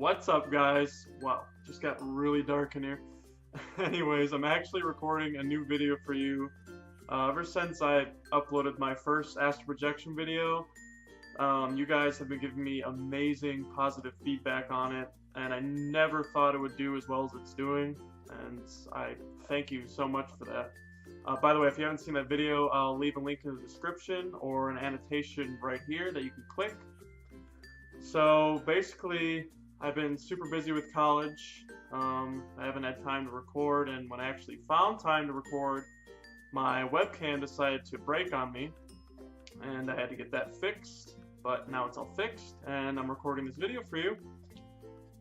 What's up, guys? Wow, just got really dark in here. Anyways, I'm actually recording a new video for you. Ever since I uploaded my first astral projection video, you guys have been giving me amazing positive feedback on it, and I never thought it would do as well as it's doing, and I thank you so much for that. By the way, if you haven't seen that video, I'll leave a link in the description or an annotation right here that you can click. So basically, I've been super busy with college. I haven't had time to record, and when I actually found time to record, my webcam decided to break on me, and I had to get that fixed, but now it's all fixed, and I'm recording this video for you.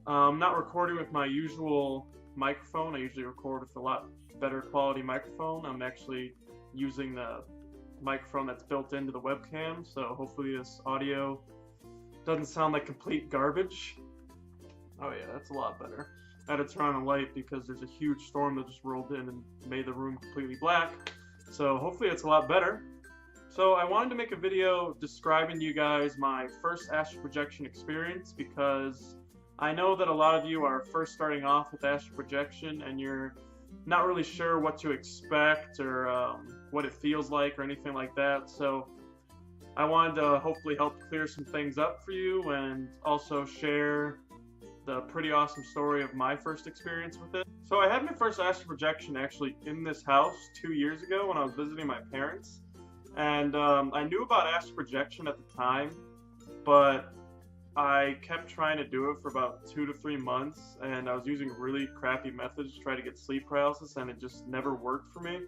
I'm not recording with my usual microphone. I usually record with a lot better quality microphone. I'm actually using the microphone that's built into the webcam, so hopefully this audio doesn't sound like complete garbage. Oh yeah, that's a lot better. I had to turn on a light because there's a huge storm that just rolled in and made the room completely black. So hopefully it's a lot better. So I wanted to make a video describing to you guys my first astral projection experience, because I know that a lot of you are first starting off with astral projection and you're not really sure what to expect or what it feels like or anything like that. So I wanted to hopefully help clear some things up for you and also share the pretty awesome story of my first experience with it. So I had my first astral projection actually in this house 2 years ago when I was visiting my parents. And I knew about astral projection at the time, but I kept trying to do it for about 2 to 3 months, and I was using really crappy methods to try to get sleep paralysis, and it just never worked for me.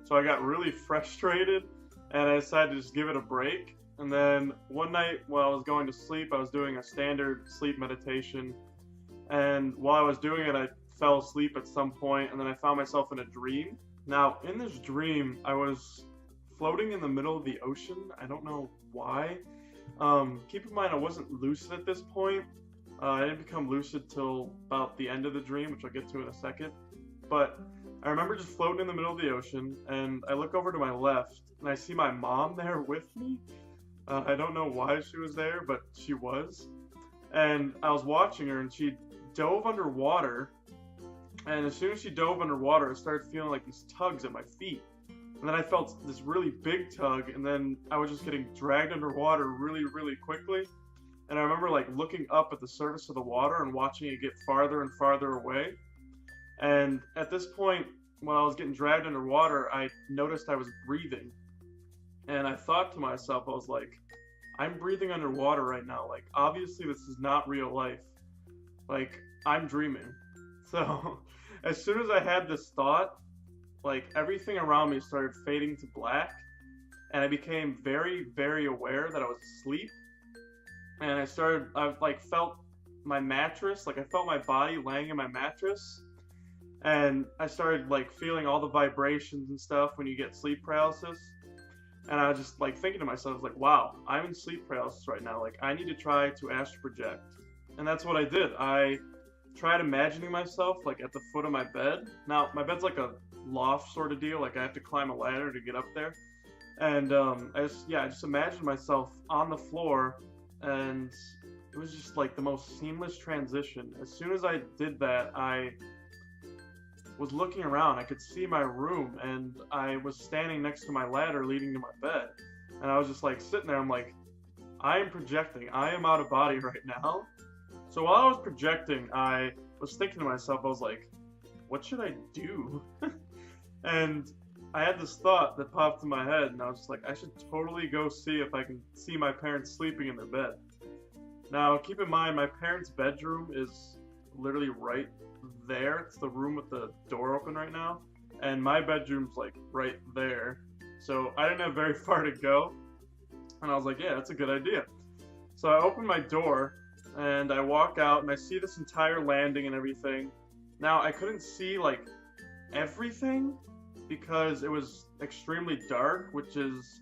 So I got really frustrated, and I decided to just give it a break. And then one night while I was going to sleep, I was doing a standard sleep meditation, and while I was doing it, I fell asleep at some point, and then I found myself in a dream. Now, in this dream, I was floating in the middle of the ocean. I don't know why. Keep in mind, I wasn't lucid at this point. I didn't become lucid till about the end of the dream, which I'll get to in a second. But I remember just floating in the middle of the ocean, and I look over to my left, and I see my mom there with me. I don't know why she was there, but she was. And I was watching her, and she dove underwater. And as soon as she dove underwater, I started feeling like these tugs at my feet. And then I felt this really big tug, and then I was just getting dragged underwater really, really quickly. And I remember like looking up at the surface of the water and watching it get farther and farther away. And at this point, when I was getting dragged underwater, I noticed I was breathing. And I thought to myself, I was like, I'm breathing underwater right now. Like, obviously this is not real life. Like, I'm dreaming. So, as soon as I had this thought, like, everything around me started fading to black. And I became very, very aware that I was asleep. And I felt my mattress, like I felt my body laying in my mattress. And I started like feeling all the vibrations and stuff when you get sleep paralysis. And I was just like thinking to myself, like, wow, I'm in sleep paralysis right now. Like, I need to try to astral project. And that's what I did. I tried imagining myself like at the foot of my bed. Now, my bed's like a loft sort of deal. Like, I have to climb a ladder to get up there. And I just imagined myself on the floor, and it was just like the most seamless transition. As soon as I did that, I was looking around. I could see my room, and I was standing next to my ladder leading to my bed. And I was just like sitting there, I'm like, I am projecting. I am out of body right now. So while I was projecting, I was thinking to myself, I was like, what should I do? And I had this thought that popped in my head, and I was just like, I should totally go see if I can see my parents sleeping in their bed. Now, keep in mind, my parents' bedroom is literally right there. It's the room with the door open right now, and my bedroom's like right there. So I didn't have very far to go, and I was like, yeah, that's a good idea. So I opened my door, and I walk out, and I see this entire landing and everything. Now, I couldn't see like everything because it was extremely dark, which is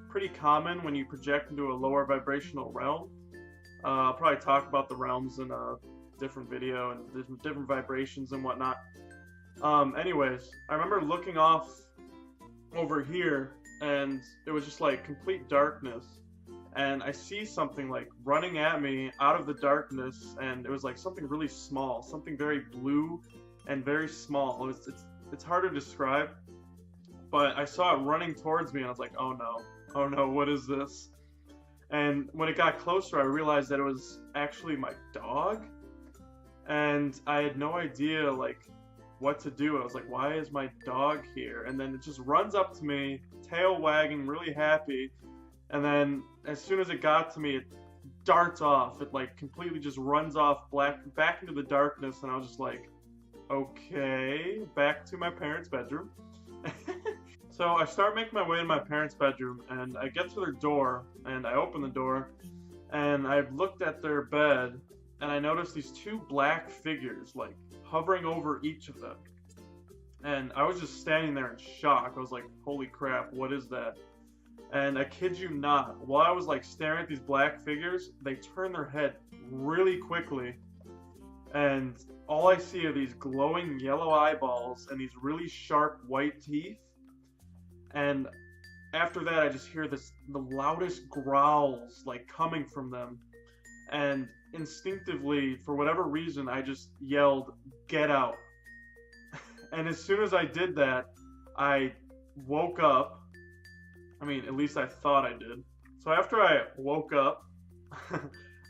pretty common when you project into a lower vibrational realm. I'll probably talk about the realms in a different video and different vibrations and whatnot. Anyways, I remember looking off over here, and it was just like complete darkness. and I see something like running at me out of the darkness, and it was like something really small, something very blue and very small. It's hard to describe, but I saw it running towards me, and I was like, oh no, what is this? And when it got closer, I realized that it was actually my dog, and I had no idea like what to do. I was like, why is my dog here? And then it just runs up to me, tail wagging, really happy. And then as soon as it got to me, it darts off. It like completely just runs off back into the darkness, and I was just like, okay, back to my parents' bedroom. So I start making my way to my parents' bedroom, and I get to their door, and I open the door, and I've looked at their bed, and I noticed these two black figures, like, hovering over each of them. And I was just standing there in shock. I was like, holy crap, what is that? And I kid you not, while I was, like, staring at these black figures, they turn their head really quickly, and all I see are these glowing yellow eyeballs and these really sharp white teeth. And after that, I just hear the loudest growls like coming from them, and instinctively, for whatever reason, I just yelled, "Get out!" And as soon as I did that, I woke up. I mean, at least I thought I did. So after I woke up,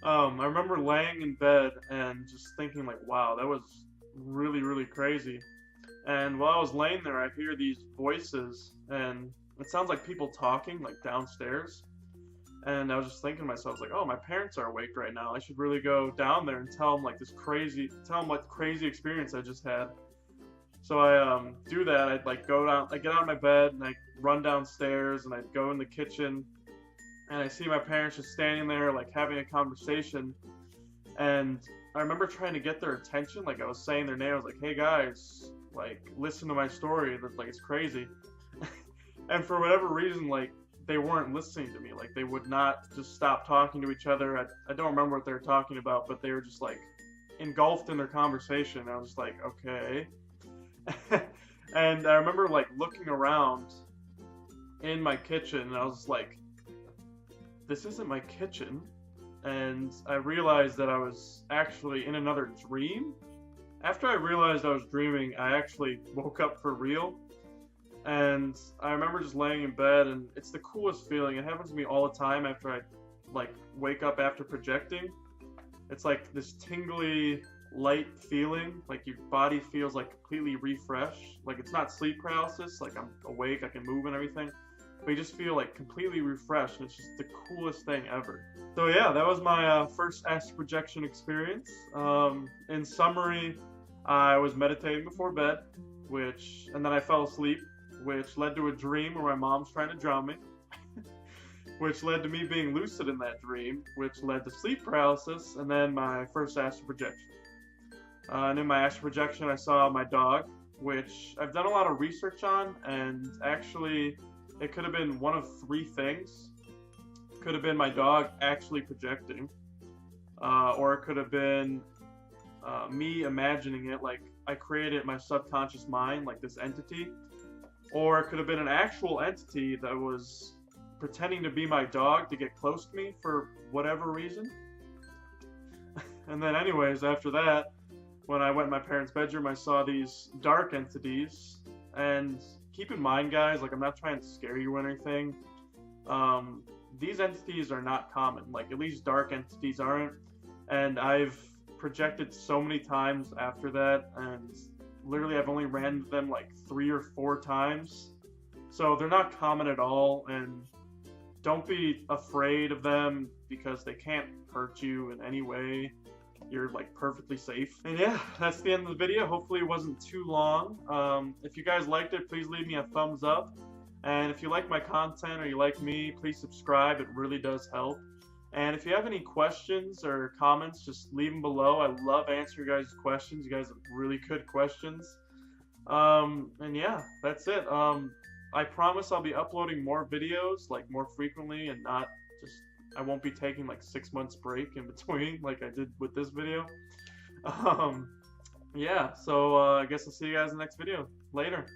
I remember laying in bed and just thinking like, wow, that was really, really crazy. And while I was laying there, I hear these voices, and it sounds like people talking, like downstairs. And I was just thinking to myself, like, oh, my parents are awake right now. I should really go down there and tell them like tell them what crazy experience I just had. So I do that. I'd like go down, I get out of my bed, and I run downstairs, and I'd go in the kitchen, and I see my parents just standing there, like having a conversation. And I remember trying to get their attention, like I was saying their name. I was like, hey guys, like, listen to my story, that like it's crazy. And for whatever reason, like, they weren't listening to me. Like, they would not just stop talking to each other. I don't remember what they were talking about, but they were just like engulfed in their conversation. I was like, okay. And I remember like looking around in my kitchen, and I was like, this isn't my kitchen. And I realized that I was actually in another dream. After I realized I was dreaming, I actually woke up for real. And I remember just laying in bed, and it's the coolest feeling. It happens to me all the time after I like wake up after projecting. It's like this tingly, light feeling, like your body feels like completely refreshed. Like it's not sleep paralysis, like I'm awake, I can move and everything, but you just feel like completely refreshed, and it's just the coolest thing ever. So yeah, that was my first astral projection experience. In summary, I was meditating before bed, and then I fell asleep, which led to a dream where my mom's trying to drown me, which led to me being lucid in that dream, which led to sleep paralysis, and then my first astral projection. And in my astral projection, I saw my dog, which I've done a lot of research on, and actually, it could have been one of three things. It could have been my dog actually projecting, or it could have been me imagining it, like I created my subconscious mind, like this entity, or it could have been an actual entity that was pretending to be my dog to get close to me for whatever reason. And then anyways, after that, when I went in my parents' bedroom, I saw these dark entities. And keep in mind, guys, like I'm not trying to scare you or anything. These entities are not common, like at least dark entities aren't. And I've projected so many times after that, and literally I've only ran into them like 3 or 4 times. So they're not common at all, and don't be afraid of them because they can't hurt you in any way. You're like perfectly safe. And yeah, that's the end of the video. Hopefully it wasn't too long. If you guys liked it, please leave me a thumbs up. And if you like my content or you like me, please subscribe. It really does help. And if you have any questions or comments, just leave them below. I love answering your guys' questions. You guys have really good questions. And yeah, that's it. I promise I'll be uploading more videos, like more frequently, and not just, I won't be taking like 6 months break in between like I did with this video. Yeah, so I guess I'll see you guys in the next video. Later.